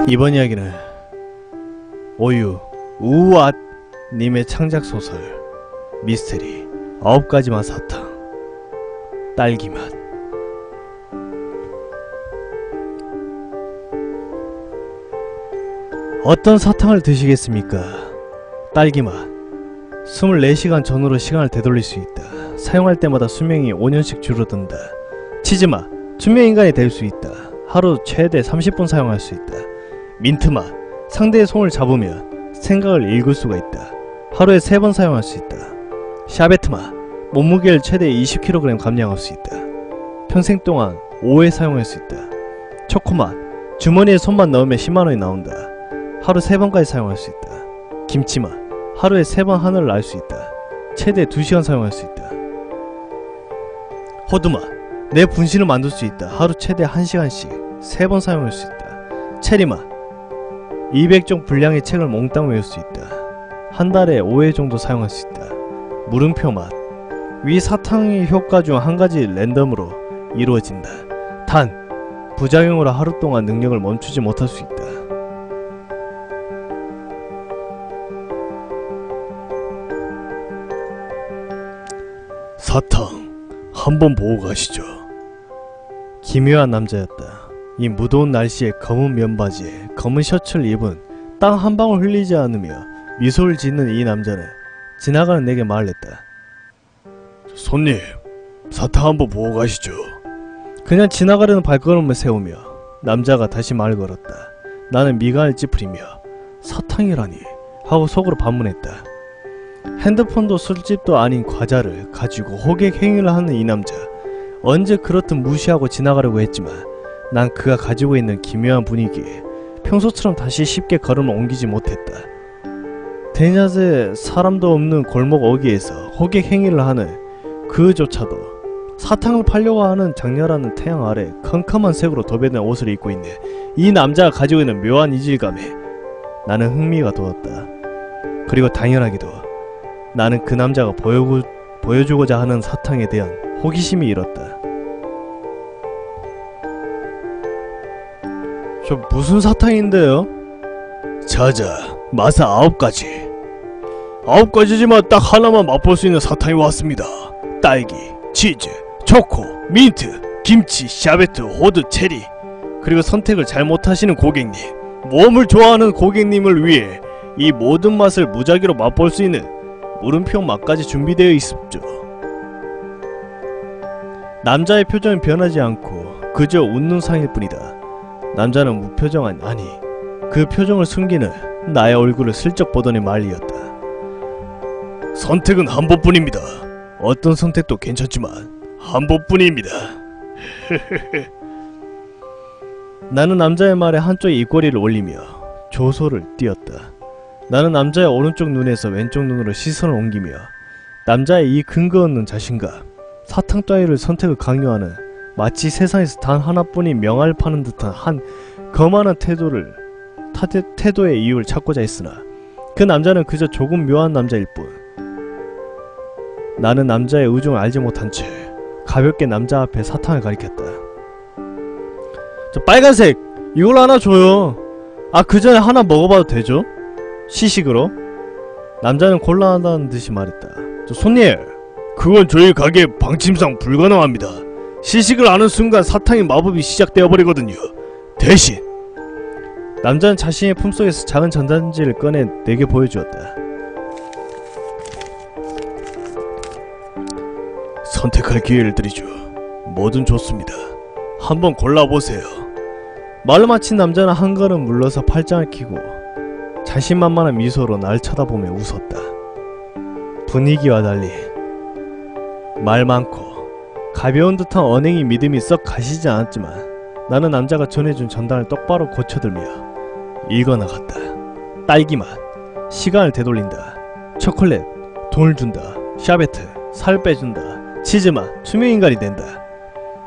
이번 이야기는 오유 우앗 님의 창작 소설 미스테리 9가지 맛 사탕 딸기맛. 어떤 사탕을 드시겠습니까? 딸기맛. 24시간 전후로 시간을 되돌릴 수 있다. 사용할 때마다 수명이 5년씩 줄어든다. 치즈맛. 투명인간이 될 수 있다. 하루 최대 30분 사용할 수 있다. 민트맛. 상대의 손을 잡으면 생각을 읽을 수가 있다. 하루에 3번 사용할 수 있다. 샤베트맛. 몸무게를 최대 20kg 감량할 수 있다. 평생 동안 5회 사용할 수 있다. 초코맛. 주머니에 손만 넣으면 10만원이 나온다. 하루 3번까지 사용할 수 있다. 김치맛. 하루에 3번 하늘을 날 수 있다. 최대 2시간 사용할 수 있다. 호두맛. 내 분신을 만들 수 있다. 하루 최대 1시간씩 3번 사용할 수 있다. 체리맛. 200종 분량의 책을 몽땅 외울 수 있다. 한 달에 5회 정도 사용할 수 있다. 물음표 맛. 위 사탕의 효과 중 한 가지 랜덤으로 이루어진다. 단, 부작용으로 하루 동안 능력을 멈추지 못할 수 있다. 사탕, 한번 보고 가시죠. 기묘한 남자였다. 이 무더운 날씨에 검은 면바지에 검은 셔츠를 입은 땀 한 방울 흘리지 않으며 미소를 짓는 이 남자는 지나가는 내게 말을 했다. 손님, 사탕 한번 보고 가시죠. 그냥 지나가려는 발걸음을 세우며 남자가 다시 말을 걸었다. 나는 미간을 찌푸리며 사탕이라니 하고 속으로 반문했다. 핸드폰도 술집도 아닌 과자를 가지고 호객 행위를 하는 이 남자, 언제 그렇듯 무시하고 지나가려고 했지만 난 그가 가지고 있는 기묘한 분위기에 평소처럼 다시 쉽게 걸음을 옮기지 못했다. 대낮에 사람도 없는 골목 어귀에서 호객 행위를 하는 그조차도 사탕을 팔려고 하는 장렬하는 태양 아래 컴컴한 색으로 도배된 옷을 입고 있는 이 남자가 가지고 있는 묘한 이질감에 나는 흥미가 돋았다. 그리고 당연하게도 나는 그 남자가 보여주고자 하는 사탕에 대한 호기심이 일었다. 저 무슨 사탕인데요? 자자, 맛은 9가지. 9가지지만 딱 하나만 맛볼 수 있는 사탕이 왔습니다. 딸기, 치즈, 초코, 민트, 김치, 샤베트, 호두, 체리. 그리고 선택을 잘 못하시는 고객님, 모험을 좋아하는 고객님을 위해 이 모든 맛을 무작위로 맛볼 수 있는 물음표 맛까지 준비되어 있습죠. 남자의 표정은 변하지 않고 그저 웃는 상일 뿐이다. 남자는 무표정한, 아니 그 표정을 숨기는 나의 얼굴을 슬쩍 보더니 말이었다. 선택은 한 번뿐입니다. 어떤 선택도 괜찮지만 한 번뿐입니다. 나는 남자의 말에 한쪽의 입꼬리를 올리며 조소를 띄었다. 나는 남자의 오른쪽 눈에서 왼쪽 눈으로 시선을 옮기며 남자의 이 근거 없는 자신감, 사탕 따위를 선택을 강요하는 마치 세상에서 단 하나뿐인 명화를 파는 듯한 한 거만한 태도의 이유를 찾고자 했으나 그 남자는 그저 조금 묘한 남자일 뿐. 나는 남자의 의중을 알지 못한 채 가볍게 남자 앞에 사탕을 가리켰다. 저 빨간색! 이걸로 하나 줘요. 아, 그 전에 하나 먹어봐도 되죠? 시식으로? 남자는 곤란하다는 듯이 말했다. 저 손님! 그건 저희 가게 방침상 불가능합니다. 시식을 하는 순간 사탕의 마법이 시작되어버리거든요. 대신! 남자는 자신의 품속에서 작은 전단지를 꺼내 내게 보여주었다. 선택할 기회를 드리죠. 뭐든 좋습니다. 한번 골라보세요. 말을 마친 남자는 한 걸음 물러서 팔짱을 끼고 자신만만한 미소로 날 쳐다보며 웃었다. 분위기와 달리 말 많고 가벼운 듯한 언행이 믿음이 썩 가시지 않았지만 나는 남자가 전해준 전단을 똑바로 고쳐들며 읽어나갔다. 딸기맛, 시간을 되돌린다. 초콜릿, 돈을 준다. 샤베트, 살 빼준다. 치즈맛, 투명인간이 된다.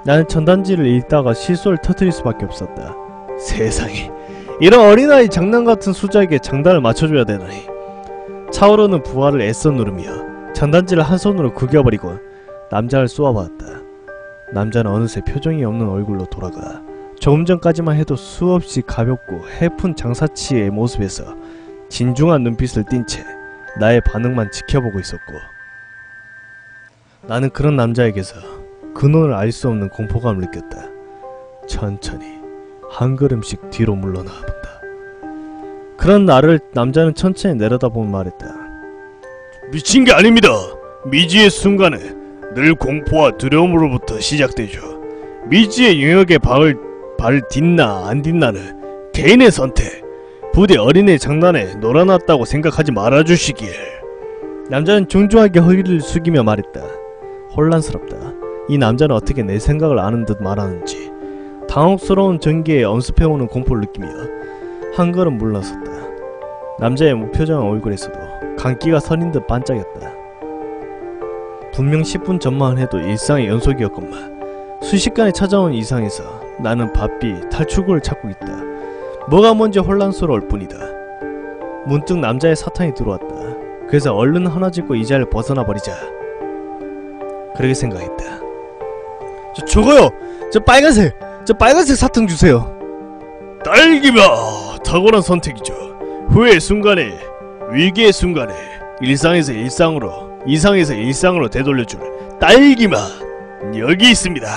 나는 전단지를 읽다가 실소를 터뜨릴 수밖에 없었다. 세상에, 이런 어린아이 장난같은 수작에 장단을 맞춰줘야 되다니. 차오르는 부하를 애써 누르며 전단지를 한 손으로 구겨버리고 남자를 쏘아봤다. 남자는 어느새 표정이 없는 얼굴로 돌아가 조금 전까지만 해도 수없이 가볍고 해픈 장사치의 모습에서 진중한 눈빛을 띈 채 나의 반응만 지켜보고 있었고, 나는 그런 남자에게서 근원을 알 수 없는 공포감을 느꼈다. 천천히 한 걸음씩 뒤로 물러나와 본다. 그런 나를 남자는 천천히 내려다보며 말했다. 미친 게 아닙니다. 미지의 순간은 늘 공포와 두려움으로부터 시작되죠. 미지의 영역에 발을 딛나 안 딛나는 개인의 선택. 부디 어린애 장난에 놀아났다고 생각하지 말아주시길. 남자는 중중하게 허리를 숙이며 말했다. 혼란스럽다. 이 남자는 어떻게 내 생각을 아는 듯 말하는지. 당혹스러운 전기에 엄습해오는 공포를 느끼며 한 걸음 물러섰다. 남자의 무표정한 얼굴에서도 간기가 서린 듯 반짝였다. 분명 10분 전만 해도 일상의 연속이었건만 순식간에 찾아온 이상에서 나는 바삐 탈출구를 찾고 있다. 뭐가 뭔지 혼란스러울 뿐이다. 문득 남자의 사탕이 들어왔다. 그래서 얼른 하나 짚고 이 자리를 벗어나 버리자. 그렇게 생각했다. 저거요! 저 빨간색 사탕 주세요. 딸기마! 탁월한 선택이죠. 후회의 순간에, 위기의 순간에 일상에서 일상으로, 이상에서 일상으로 되돌려줄 딸기맛 여기 있습니다.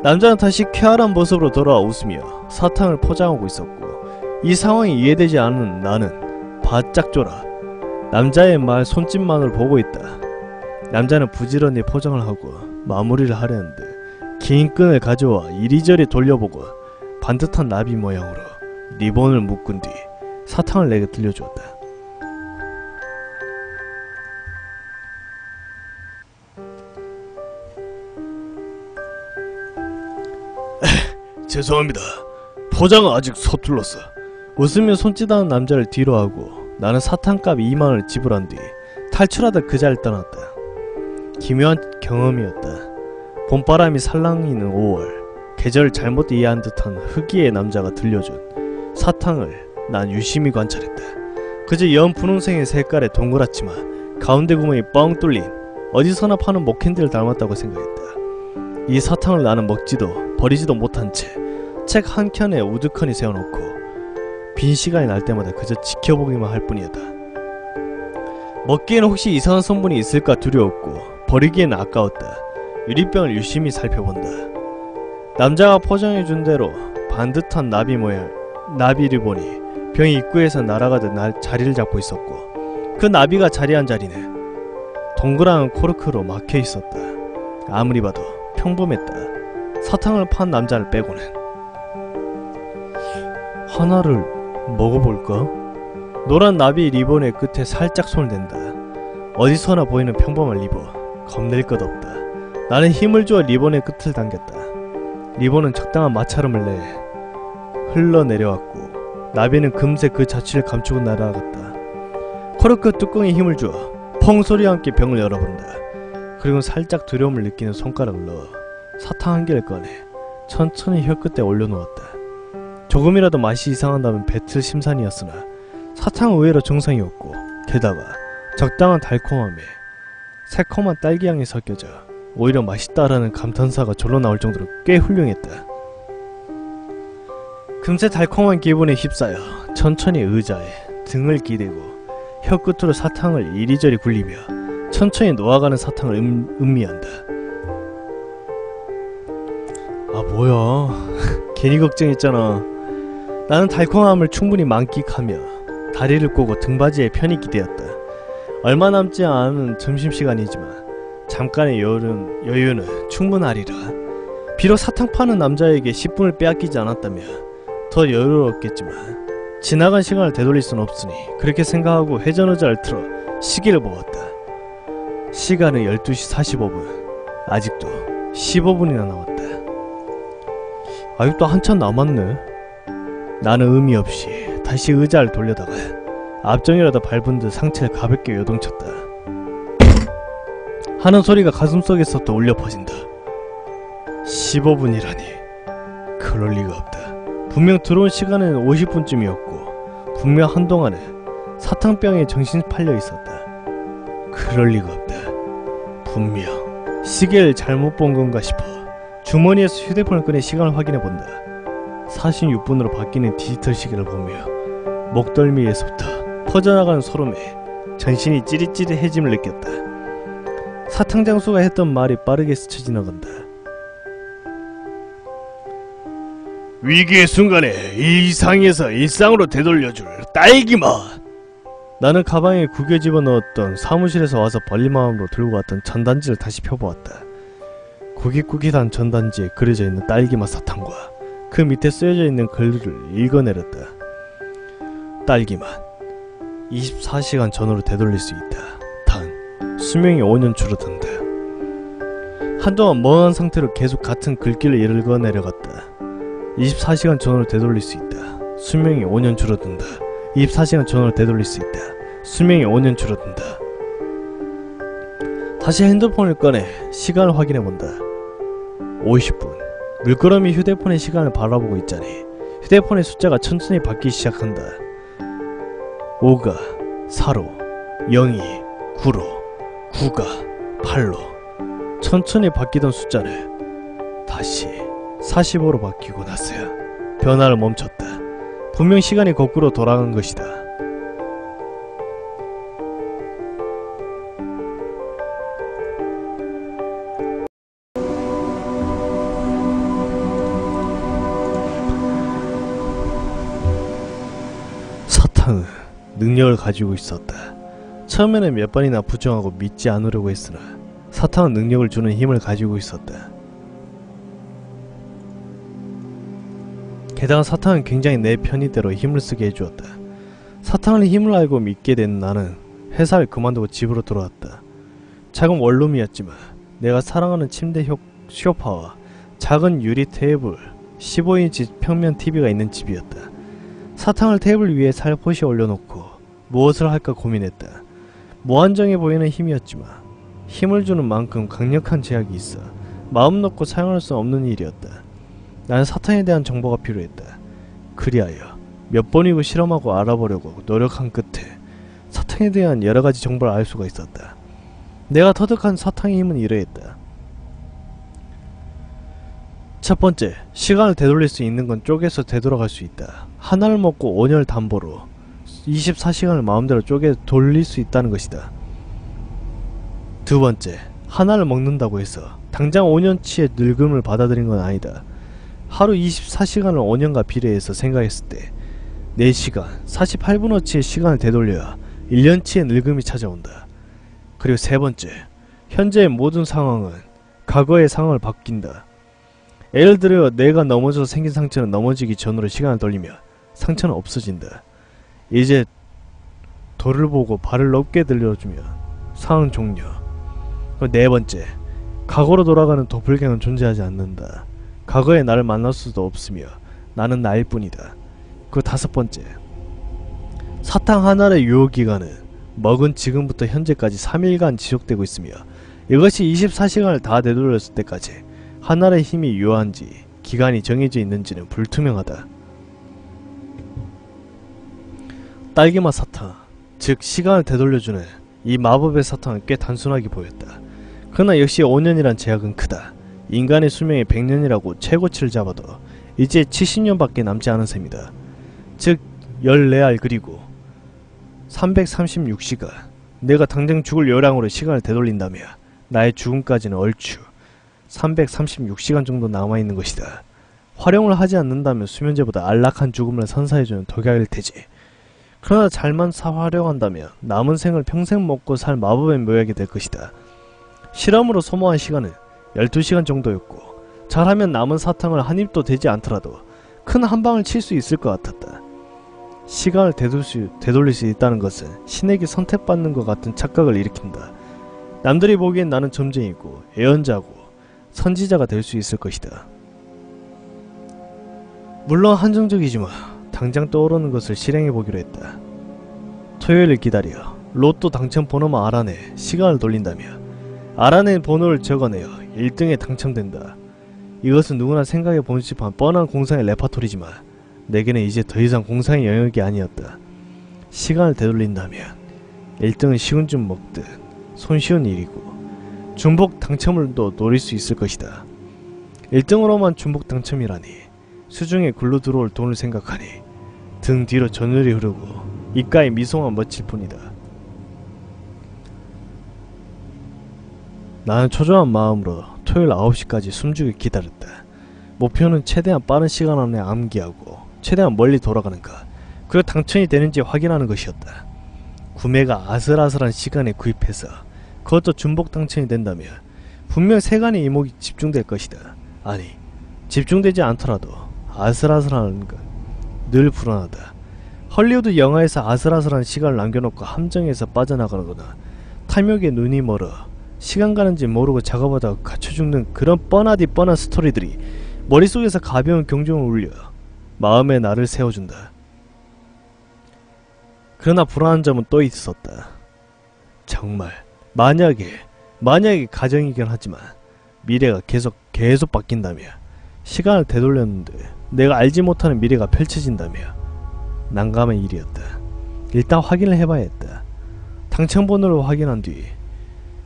남자는 다시 쾌활한 모습으로 돌아와 웃으며 사탕을 포장하고 있었고, 이 상황이 이해되지 않은 나는 바짝 졸아 남자의 말 손짓만을 보고 있다. 남자는 부지런히 포장을 하고 마무리를 하려는데 긴 끈을 가져와 이리저리 돌려보고 반듯한 나비 모양으로 리본을 묶은 뒤 사탕을 내게 들려주었다. 죄송합니다. 포장은 아직 서툴렀어. 웃으며 손짓하는 남자를 뒤로하고 나는 사탕값 2만원을 지불한 뒤 탈출하다 그 자리를 떠났다. 기묘한 경험이었다. 봄바람이 살랑이는 5월, 계절을 잘못 이해한 듯한 흑기의 남자가 들려준 사탕을 난 유심히 관찰했다. 그저 연 분홍색의 색깔에 동그랗지만 가운데 구멍이 뻥 뚫린 어디서나 파는 목캔디를 닮았다고 생각했다. 이 사탕을 나는 먹지도 버리지도 못한 채 책 한 켠에 우두커니 세워놓고 빈 시간이 날 때마다 그저 지켜보기만 할 뿐이었다. 먹기에는 혹시 이상한 성분이 있을까 두려웠고 버리기에는 아까웠다. 유리병을 유심히 살펴본다. 남자가 포장해준 대로 반듯한 나비 모양 나비 리본이 병 입구에서 날아가듯 자리를 잡고 있었고, 그 나비가 자리한 자리는 동그란 코르크로 막혀 있었다. 아무리 봐도 평범했다. 사탕을 판 남자를 빼고는. 하나를 먹어볼까? 노란 나비 리본의 끝에 살짝 손을 댄다. 어디서나 보이는 평범한 리본, 겁낼 것 없다. 나는 힘을 주어 리본의 끝을 당겼다. 리본은 적당한 마찰음을 내 흘러내려왔고 나비는 금세 그 자취를 감추고 날아갔다. 코르크 뚜껑에 힘을 주어 펑 소리와 함께 병을 열어본다. 그리고 살짝 두려움을 느끼는 손가락을 넣어 사탕 한 개를 꺼내 천천히 혀끝에 올려놓았다. 조금이라도 맛이 이상한다면 뱉을 심산이었으나 사탕은 의외로 정상이었고, 게다가 적당한 달콤함에 새콤한 딸기향이 섞여져 오히려 맛있다라는 감탄사가 절로 나올 정도로 꽤 훌륭했다. 금세 달콤한 기분에 휩싸여 천천히 의자에 등을 기대고 혀끝으로 사탕을 이리저리 굴리며 천천히 녹아가는 사탕을 음미한다. 아 뭐야 괜히 걱정했잖아. 나는 달콤함을 충분히 만끽하며 다리를 꼬고 등받이에 편히 기대었다. 얼마 남지 않은 점심시간이지만 잠깐의 여유는 충분하리라. 비록 사탕 파는 남자에게 10분을 빼앗기지 않았다면 더 여유로웠겠지만 지나간 시간을 되돌릴 순 없으니 그렇게 생각하고 회전의자를 틀어 시계를 보았다. 시간은 12시 45분. 아직도 15분이나 남았다. 아직도 한참 남았네. 나는 의미 없이 다시 의자를 돌려다가 앞정이라도 밟은 듯 상체를 가볍게 요동쳤다. 하는 소리가 가슴속에서부터 울려 퍼진다. 15분이라니 그럴 리가 없다. 분명 들어온 시간은 50분쯤이었고 분명 한동안은 사탕병에 정신이 팔려 있었다. 그럴 리가 없다. 분명 시계를 잘못 본 건가 싶어 주머니에서 휴대폰을 꺼내 시간을 확인해본다. 46분으로 바뀌는 디지털 시계를 보며 목덜미에서부터 퍼져나가는 소름에 전신이 찌릿찌릿해짐을 느꼈다. 사탕장수가 했던 말이 빠르게 스쳐 지나간다. 위기의 순간에 이상에서 일상으로 되돌려줄 딸기맛. 나는 가방에 구겨 집어넣었던 사무실에서 와서 벌린 마음으로 들고 왔던 전단지를 다시 펴보았다. 구깃구깃한 전단지에 그려져 있는 딸기맛 사탕과 그 밑에 쓰여져 있는 글을 읽어내렸다. 딸기맛 24시간 전으로 되돌릴 수 있다. 단 수명이 5년 줄어든다. 한동안 멍한 상태로 계속 같은 글귀를 읽어내려갔다. 24시간 전으로 되돌릴 수 있다. 수명이 5년 줄어든다. 24시간 전으로 되돌릴 수 있다. 수명이 5년 줄어든다. 다시 핸드폰을 꺼내 시간을 확인해본다. 50분. 물끄러미 휴대폰의 시간을 바라보고 있자니 휴대폰의 숫자가 천천히 바뀌기 시작한다. 5가 4로, 0이 9로, 9가 8로 천천히 바뀌던 숫자는 다시 45로 바뀌고 나서야 변화를 멈췄다. 분명 시간이 거꾸로 돌아간 것이다. 사탕은 능력을 가지고 있었다. 처음에는 몇 번이나 부정하고 믿지 않으려고 했으나 사탕은 능력을 주는 힘을 가지고 있었다. 게다가 사탕은 굉장히 내 편의대로 힘을 쓰게 해주었다. 사탕의 힘을 알고 믿게 된 나는 회사를 그만두고 집으로 돌아왔다. 작은 원룸이었지만 내가 사랑하는 침대 소파와 작은 유리 테이블, 15인치 평면 TV가 있는 집이었다. 사탕을 테이블 위에 살포시 올려놓고 무엇을 할까 고민했다. 무한정해 보이는 힘이었지만 힘을 주는 만큼 강력한 제약이 있어 마음 놓고 사용할 수 없는 일이었다. 나는 사탕에 대한 정보가 필요했다. 그리하여 몇 번이고 실험하고 알아보려고 노력한 끝에 사탕에 대한 여러가지 정보를 알 수가 있었다. 내가 터득한 사탕의 힘은 이러했다. 첫 번째, 시간을 되돌릴 수 있는 건 쪼개서 되돌아갈 수 있다. 하나를 먹고 5년을 담보로 24시간을 마음대로 쪼개 돌릴 수 있다는 것이다. 두 번째, 하나를 먹는다고 해서 당장 5년치의 늙음을 받아들인 건 아니다. 하루 24시간을 5년과 비례해서 생각했을 때 4시간 48분어치의 시간을 되돌려야 1년치의 늙음이 찾아온다. 그리고 세 번째, 현재의 모든 상황은 과거의 상황을 바뀐다. 예를 들어 내가 넘어져서 생긴 상처는 넘어지기 전으로 시간을 돌리면 상처는 없어진다. 이제 돌을 보고 발을 높게 들려주면 상황 종료. 네 번째, 과거로 돌아가는 도플갱어는 존재하지 않는다. 과거의 나를 만날 수도 없으며 나는 나일 뿐이다. 그 다섯 번째, 사탕 하나의 유효기간은 먹은 지금부터 현재까지 3일간 지속되고 있으며 이것이 24시간을 다 되돌렸을 때까지 하나의 힘이 유효한지 기간이 정해져 있는지는 불투명하다. 딸기맛 사탕, 즉 시간을 되돌려주는 이 마법의 사탕은 꽤 단순하게 보였다. 그러나 역시 5년이란 제약은 크다. 인간의 수명이 100년이라고 최고치를 잡아도 이제 70년밖에 남지 않은 셈이다. 즉 14알 그리고 336시간, 내가 당장 죽을 요량으로 시간을 되돌린다면 나의 죽음까지는 얼추 336시간 정도 남아있는 것이다. 활용을 하지 않는다면 수면제보다 안락한 죽음을 선사해주는 독약일 테지. 그러나 잘만 활용한다면 남은 생을 평생 먹고 살 마법의 묘약이 될 것이다. 실험으로 소모한 시간은 12시간 정도였고 잘하면 남은 사탕을 한 입도 되지 않더라도 큰 한방을 칠 수 있을 것 같았다. 시간을 되돌릴 수 있다는 것은 신에게 선택받는 것 같은 착각을 일으킨다. 남들이 보기엔 나는 점쟁이고 예언자고 선지자가 될 수 있을 것이다. 물론 한정적이지만 당장 떠오르는 것을 실행해보기로 했다. 토요일을 기다려 로또 당첨 번호만 알아내 시간을 돌린다며 알아낸 번호를 적어내어 1등에 당첨된다. 이것은 누구나 생각해본 듯한 뻔한 공상의 레파토리지만 내게는 이제 더 이상 공상의 영역이 아니었다. 시간을 되돌린다면 1등은 쉬운 줄 먹듯 손쉬운 일이고 중복 당첨을도 노릴 수 있을 것이다. 1등으로만 중복 당첨이라니. 수중에 굴러 들어올 돈을 생각하니 등 뒤로 전율이 흐르고 입가에 미소만 멎칠 뿐이다. 나는 초조한 마음으로 토요일 9시까지 숨죽여 기다렸다. 목표는 최대한 빠른 시간 안에 암기하고 최대한 멀리 돌아가는가, 그리고 당첨이 되는지 확인하는 것이었다. 구매가 아슬아슬한 시간에 구입해서 그것도 중복 당첨이 된다면 분명 세간의 이목이 집중될 것이다. 아니, 집중되지 않더라도 아슬아슬한 건 늘 불안하다. 헐리우드 영화에서 아슬아슬한 시간을 남겨놓고 함정에서 빠져나가거나 탐욕에 눈이 멀어 시간 가는지 모르고 작업하다가 갇혀 죽는 그런 뻔하디 뻔한 스토리들이 머릿속에서 가벼운 경종을 울려 마음에 나를 세워준다. 그러나 불안한 점은 또 있었다. 정말 만약에 가정이긴 하지만 미래가 계속 바뀐다며, 시간을 되돌렸는데 내가 알지 못하는 미래가 펼쳐진다며 난감한 일이었다. 일단 확인을 해봐야 했다. 당첨번호를 확인한 뒤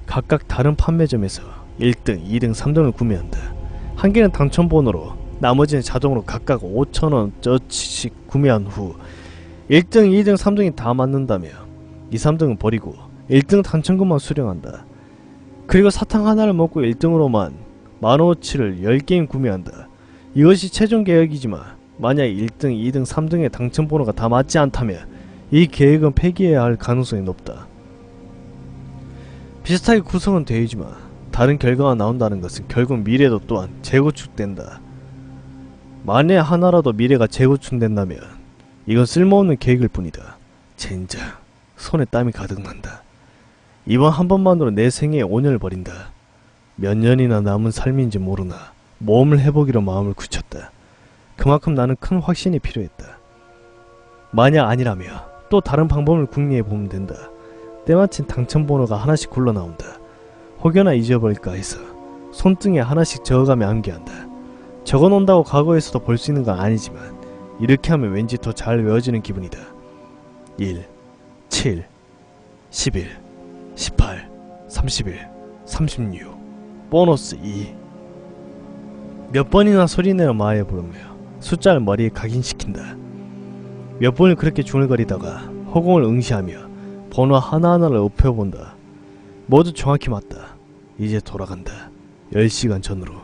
각각 다른 판매점에서 1등, 2등, 3등을 구매한다. 한 개는 당첨번호로, 나머지는 자동으로 각각 5,000원어치씩 구매한 후 1등, 2등, 3등이 다 맞는다며 2, 3등은 버리고 1등 당첨금만 수령한다. 그리고 사탕 하나를 먹고 1등으로만 15,000원어치를 10게임 구매한다. 이것이 최종 계획이지만 만약 1등, 2등, 3등의 당첨번호가 다 맞지 않다면 이 계획은 폐기해야 할 가능성이 높다. 비슷하게 구성은 되어있지만 다른 결과가 나온다는 것은 결국 미래도 또한 재구축된다. 만약 하나라도 미래가 재구축된다면 이건 쓸모없는 계획일 뿐이다. 젠장, 손에 땀이 가득 난다. 이번 한 번만으로 내 생애에 5년을 버린다. 몇 년이나 남은 삶인지 모르나 모험을 해보기로 마음을 굳혔다. 그만큼 나는 큰 확신이 필요했다. 만약 아니라면 또 다른 방법을 궁리해보면 된다. 때마침 당첨번호가 하나씩 굴러나온다. 혹여나 잊어버릴까 해서 손등에 하나씩 적어가며 암기한다. 적어놓는다고 과거에서도 볼 수 있는 건 아니지만 이렇게 하면 왠지 더 잘 외워지는 기분이다. 1, 7, 11, 18, 31, 36, 보너스 2. 몇 번이나 소리내어 마에 부르며 숫자를 머리에 각인시킨다. 몇 번을 그렇게 중얼거리다가 허공을 응시하며 번호 하나하나를 읊혀본다. 모두 정확히 맞다. 이제 돌아간다. 10시간 전으로.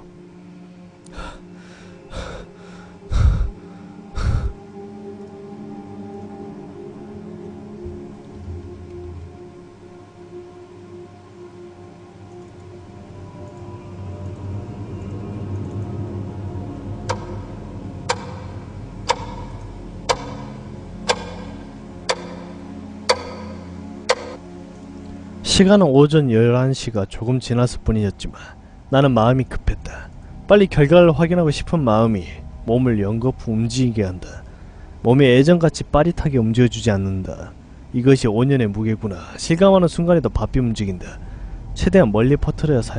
시간은 오전 11시가 조금 지났을 뿐이었지만 나는 마음이 급했다. 빨리 결과를 확인하고 싶은 마음이 몸을 연거푸 움직이게 한다. 몸이 예전같이 빠릿하게 움직여주지 않는다. 이것이 5년의 무게구나. 실감하는 순간에도 바삐 움직인다. 최대한 멀리 퍼뜨려서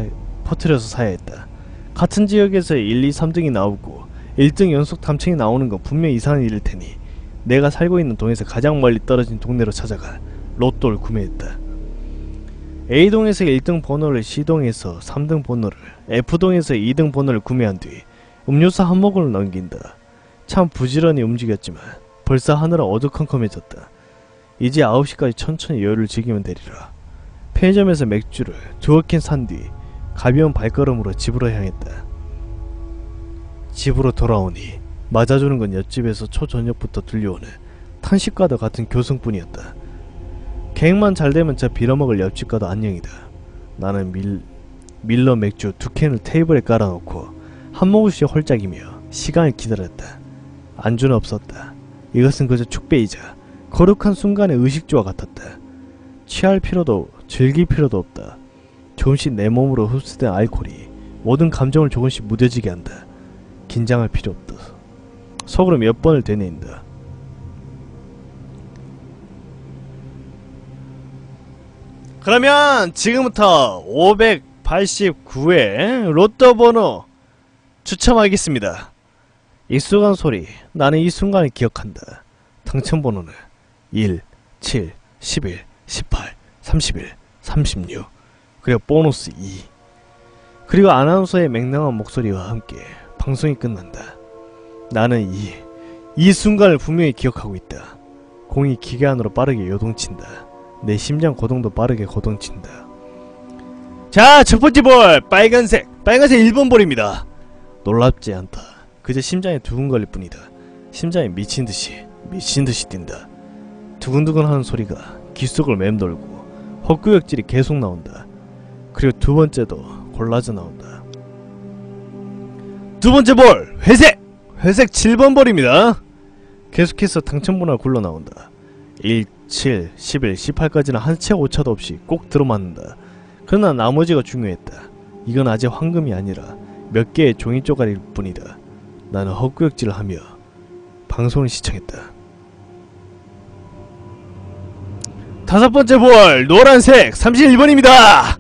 사야 했다. 같은 지역에서 1, 2, 3등이 나오고 1등 연속 당첨이 나오는 건 분명 이상한 일일 테니 내가 살고 있는 동에서 가장 멀리 떨어진 동네로 찾아가 로또를 구매했다. A동에서 1등 번호를, C동에서 3등 번호를, F동에서 2등 번호를 구매한 뒤 음료수 한 모금을 넘긴다. 참 부지런히 움직였지만 벌써 하늘은 어두컴컴해졌다. 이제 9시까지 천천히 여유를 즐기면 되리라. 편의점에서 맥주를 2캔 산 뒤 가벼운 발걸음으로 집으로 향했다. 집으로 돌아오니 맞아주는 건 옆집에서 초저녁부터 들려오는 탄식과도 같은 교승뿐이었다. 계획만 잘되면 저 빌어먹을 옆집과도 안녕이다. 나는 밀러 맥주 2캔을 테이블에 깔아놓고 한 모금씩 홀짝이며 시간을 기다렸다. 안주는 없었다. 이것은 그저 축배이자 거룩한 순간의 의식주와 같았다. 취할 필요도 즐길 필요도 없다. 조금씩 내 몸으로 흡수된 알코올이 모든 감정을 조금씩 무뎌지게 한다. 긴장할 필요 없다. 속으로 몇 번을 되뇌인다. 그러면 지금부터 589회 로또 번호 추첨하겠습니다. 익숙한 소리, 나는 이 순간을 기억한다. 당첨번호는 1, 7, 11, 18, 31, 36, 그리고 보너스 2. 그리고 아나운서의 맹랑한 목소리와 함께 방송이 끝난다. 나는 이 순간을 분명히 기억하고 있다. 공이 기계 안으로 빠르게 요동친다. 내 심장 고동도 빠르게 고동친다. 자, 첫 번째 볼! 빨간색 1번 볼입니다. 놀랍지 않다. 그저 심장이 두근거릴 뿐이다. 심장이 미친듯이 뛴다. 두근두근 하는 소리가 귓속을 맴돌고 헛구역질이 계속 나온다. 그리고 두 번째도 골라져 나온다. 두 번째 볼! 회색 7번 볼입니다. 계속해서 당첨번호가 굴러나온다. 1, 7, 11, 18까지는 한 채 오차도 없이 꼭 들어맞는다. 그러나 나머지가 중요했다. 이건 아직 황금이 아니라 몇 개의 종이 쪼가리일 뿐이다. 나는 헛구역질을 하며 방송을 시청했다. 다섯 번째 볼! 노란색 31번입니다!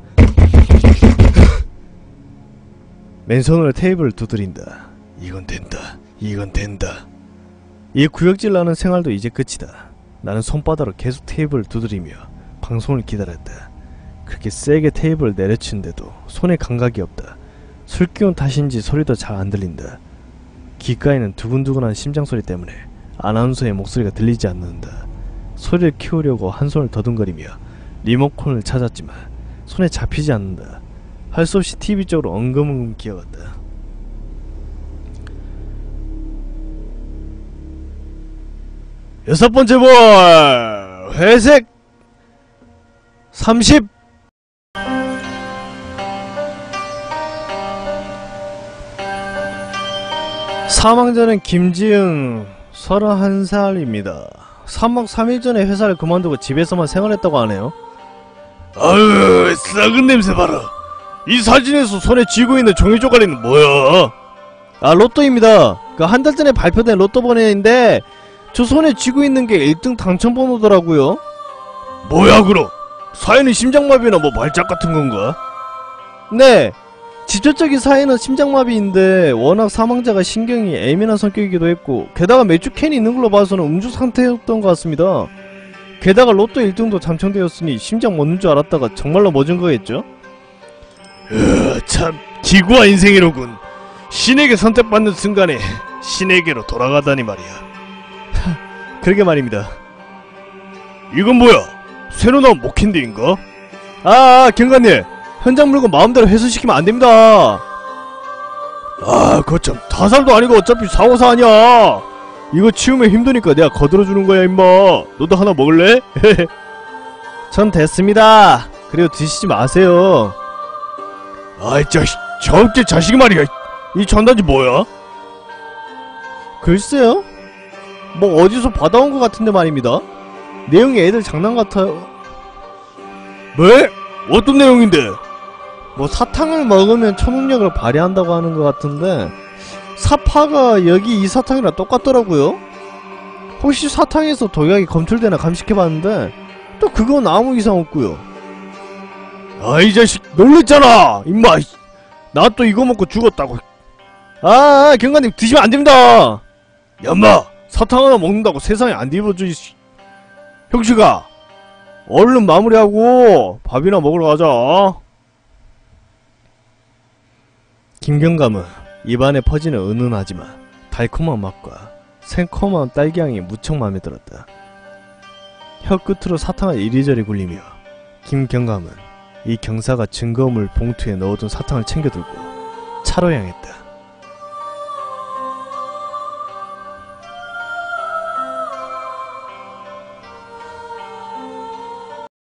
맨손으로 테이블을 두드린다. 이건 된다. 이 구역질 나는 생활도 이제 끝이다. 나는 손바닥으로 계속 테이블을 두드리며 방송을 기다렸다. 그렇게 세게 테이블을 내려치는데도 손에 감각이 없다. 술 기운 탓인지 소리도 잘 안 들린다. 귓가에는 두근두근한 심장소리 때문에 아나운서의 목소리가 들리지 않는다. 소리를 키우려고 한 손을 더듬거리며 리모컨을 찾았지만 손에 잡히지 않는다. 할 수 없이 TV 쪽으로 엉금엉금 기어갔다. 여섯 번째 볼! 회색 30! 사망자는 김지응 31살입니다. 사망 3일 전에 회사를 그만두고 집에서만 생활했다고 하네요. 아유, 썩은 냄새 봐라. 이 사진에서 손에 쥐고 있는 종이 쪼가리는 뭐야? 아, 로또입니다. 그 한 달 전에 발표된 로또 번호인데 저 손에 쥐고 있는 게 1등 당첨번호더라고요. 뭐야 그럼? 사연이 심장마비나 뭐 말짝 같은 건가? 네, 직접적인 사연은 심장마비인데 워낙 사망자가 신경이 예민한 성격이기도 했고 게다가 맥주 캔이 있는 걸로 봐서는 음주 상태였던 것 같습니다. 게다가 로또 1등도 당첨되었으니 심장 멎는 줄 알았다가 정말로 멎은 거겠죠? 참 기구한 인생이로군. 신에게 선택받는 순간에 신에게로 돌아가다니 말이야. 그러게 말입니다. 이건 뭐야? 새로 나온 목캔디인가? 경관님, 현장 물건 마음대로 회수시키면 안됩니다. 거참 타살도 아니고 어차피 사고사 아니야. 이거 치우면 힘드니까 내가 거들어주는 거야 임마. 너도 하나 먹을래? 전 됐습니다. 그리고 드시지 마세요. 아이 자식, 저없게 자식이 말이야. 이 전단지 뭐야? 글쎄요? 뭐 어디서 받아온 것 같은데 말입니다. 내용이 애들 장난 같아요. 왜? 어떤 내용인데? 뭐 사탕을 먹으면 초능력을 발휘한다고 하는 것 같은데 사파가 여기 이 사탕이랑 똑같더라고요. 혹시 사탕에서 독약이 검출되나 감식해봤는데 또 그건 아무 이상 없고요. 아이 자식 놀랬잖아 임마. 나 또 이거 먹고 죽었다고. 경관님 드시면 안됩니다. 야마, 사탕 하나 먹는다고 세상에 안 뒤집어져. 형씨가 얼른 마무리하고 밥이나 먹으러 가자. 김경감은 입안에 퍼지는 은은하지만 달콤한 맛과 생커먼 딸기향이 무척 마음에 들었다. 혀끝으로 사탕을 이리저리 굴리며 김경감은 이 경사가 증거물 봉투에 넣어둔 사탕을 챙겨들고 차로 향했다.